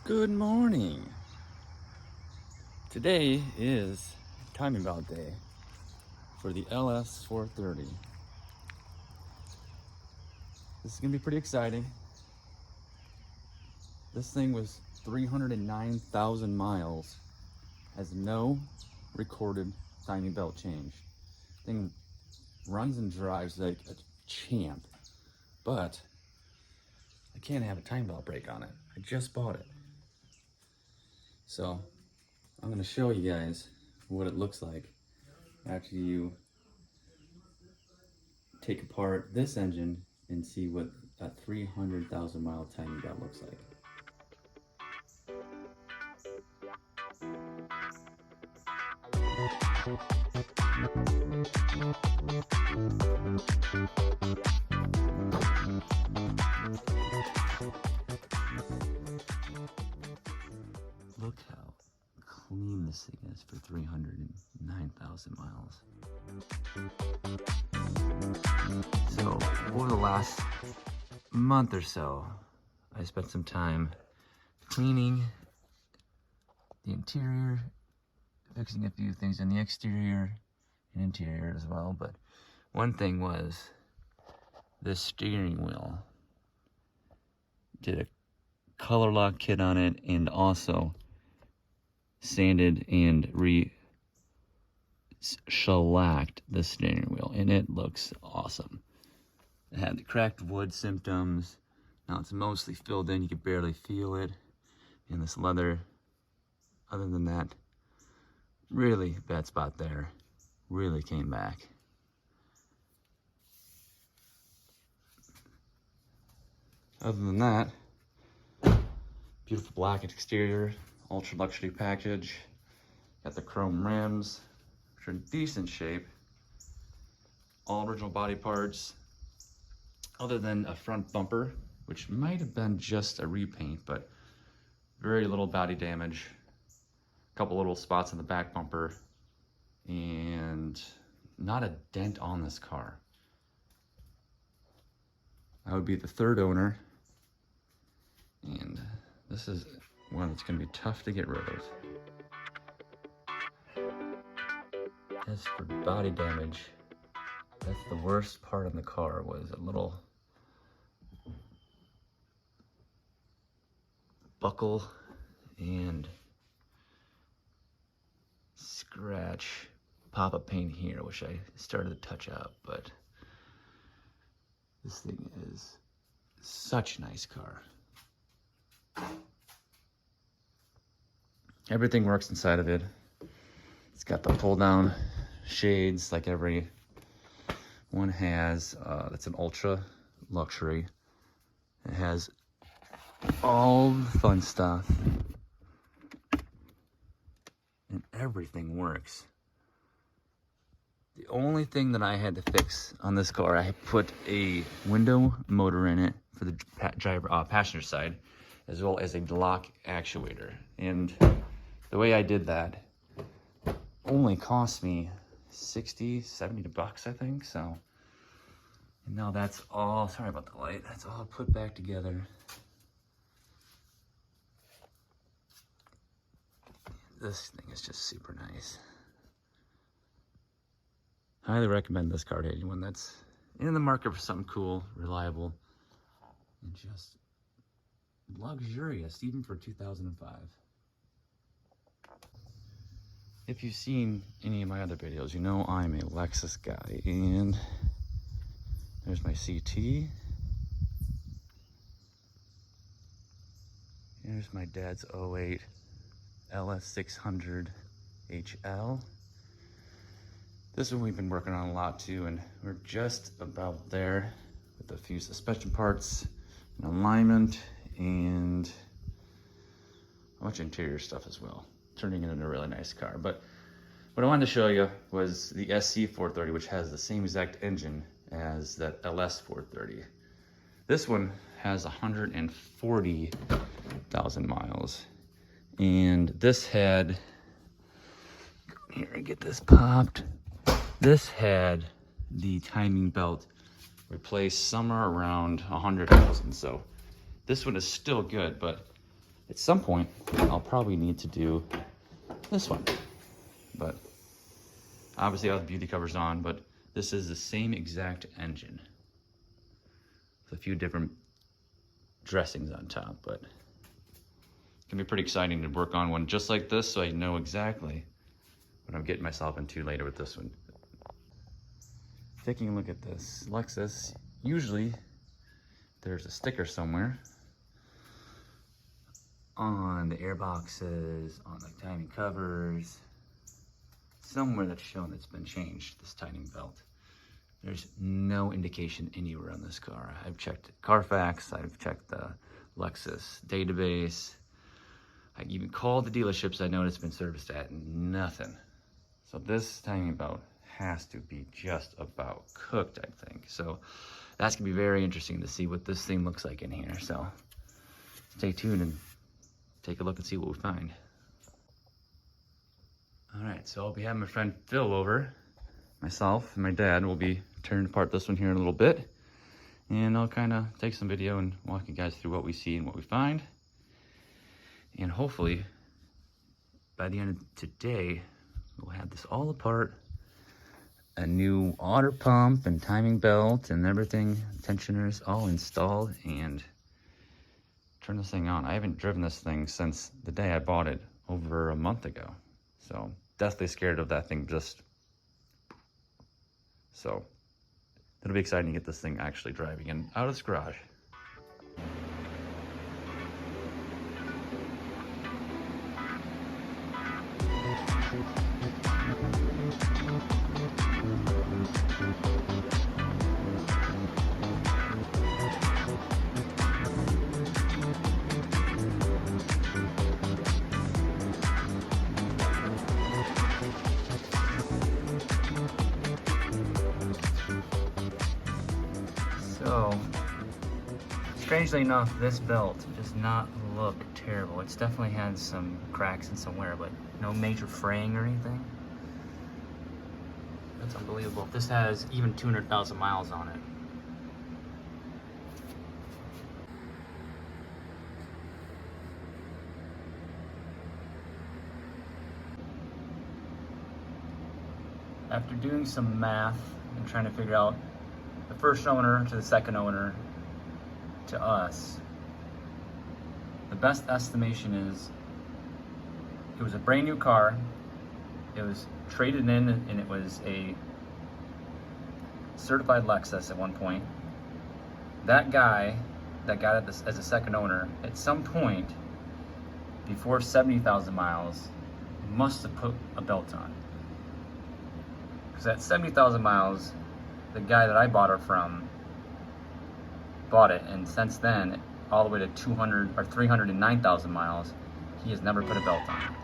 Good morning. Today is timing belt day for the LS430. This is gonna be pretty exciting. This thing was 309,000 miles, has no recorded timing belt change. Thing runs and drives like a champ, but I can't have a timing belt break on it. I just bought it. So I'm gonna show you guys what it looks like after you take apart this engine and see what a 300,000 mile timing belt looks like. Look how clean this thing is for 309,000 miles. So over the last month or so, I spent some time cleaning the interior, fixing a few things in the exterior and interior as well. But one thing was this steering wheel. Did a color lock kit on it and also sanded and shellacked the steering wheel, and it looks awesome. It had the cracked wood symptoms. Now it's mostly filled in, you can barely feel it. And this leather, other than that, really bad spot there, really came back. Other than that, beautiful black exterior, ultra luxury package. Got the chrome rims, which are in decent shape. All original body parts, other than a front bumper, which might have been just a repaint, but very little body damage. A couple little spots in the back bumper, and not a dent on this car. I would be the third owner, and this is one that's gonna be tough to get rid of. As for body damage, that's the worst part of the car, was a little buckle and scratch pop of paint here, which I started to touch up, but this thing is such a nice car. Everything works inside of it. It's got the pull down shades like every one has. That's an Ultra Luxury. It has all the fun stuff, and everything works. The only thing that I had to fix on this car, I put a window motor in it for the passenger side, as well as a lock actuator. And the way I did that only cost me 60, 70 bucks, I think. So, and now that's all, sorry about the light, that's all put back together. This thing is just super nice. Highly recommend this car to anyone that's in the market for something cool, reliable, and just luxurious, even for 2005. If you've seen any of my other videos, you know I'm a Lexus guy, and there's my CT. Here's my dad's 08 LS600 HL. This one we've been working on a lot too, and we're just about there with a few suspension parts, an alignment, and a bunch of interior stuff as well, turning it into a really nice car. But what I wanted to show you was the SC430, which has the same exact engine as that LS430. This one has 140,000 miles, and this had, here, get this popped. This had the timing belt replaced somewhere around 100,000. So this one is still good, but at some point, I'll probably need to do this one. But obviously I have the beauty covers on, but this is the same exact engine with a few different dressings on top, but it can be pretty exciting to work on one just like this so I know exactly what I'm getting myself into later with this one. Taking a look at this Lexus, usually there's a sticker somewhere on the air boxes, on the timing covers, somewhere that's shown it's been changed, this timing belt. There's no indication anywhere on this car. I've checked Carfax, I've checked the Lexus database. I even called the dealerships I know it's been serviced at, nothing. So this timing belt has to be just about cooked, I think. So that's gonna be very interesting to see what this thing looks like in here. So stay tuned and take a look and see what we find. All right, so I'll be having my friend Phil over. Myself and my dad will be tearing apart this one here in a little bit. And I'll kind of take some video and walk you guys through what we see and what we find. And hopefully, by the end of today, we'll have this all apart. A new water pump and timing belt and everything, tensioners all installed, and turn this thing on. I haven't driven this thing since the day I bought it over a month ago. So deathly scared of that thing just. So it'll be exciting to get this thing actually driving and out of this garage. So, strangely enough, this belt does not look terrible. It's definitely had some cracks in some wear, but no major fraying or anything. That's unbelievable. This has even 200,000 miles on it. After doing some math and trying to figure out the first owner to the second owner to us, the best estimation is it was a brand new car, it was traded in, and it was a certified Lexus at one point. That guy that got it as a second owner, at some point before 70,000 miles, must have put a belt on. Because at 70,000 miles, the guy that I bought her from bought it, and since then, all the way to 200 or 309,000 miles, he has never put a belt on.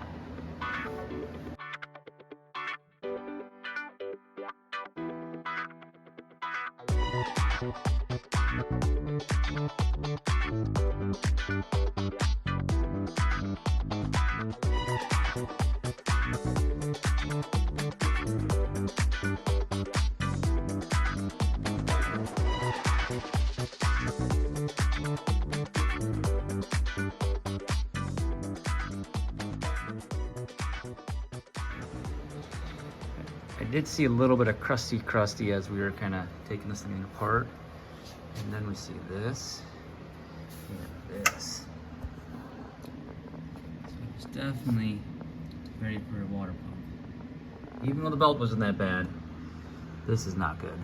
I did see a little bit of crusty as we were kind of taking this thing apart. And then we see this and this. So it's definitely ready for a water pump. Even though the belt wasn't that bad, this is not good.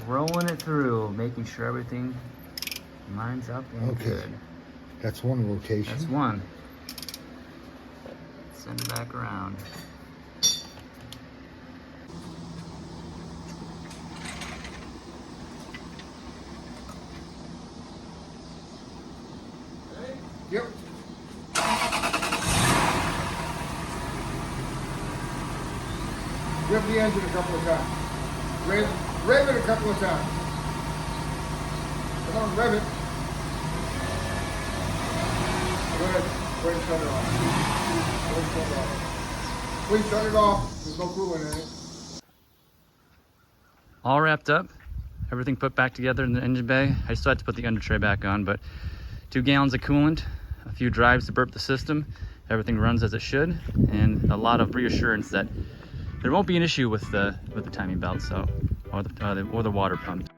We're rolling it through, making sure everything lines up and good. That's one location. That's one. Send it back around. Yep. Rev the engine a couple of times. Rev it a couple of times. Come on, rev it. Go ahead. Go ahead and shut it off. Go ahead and shut it off. Please shut it off. There's no coolant in it. All wrapped up. everything put back together in the engine bay. I still had to put the under tray back on, but 2 gallons of coolant, a few drives to burp the system. Everything runs as it should, and a lot of reassurance that there won't be an issue with the timing belt, so or the water pump.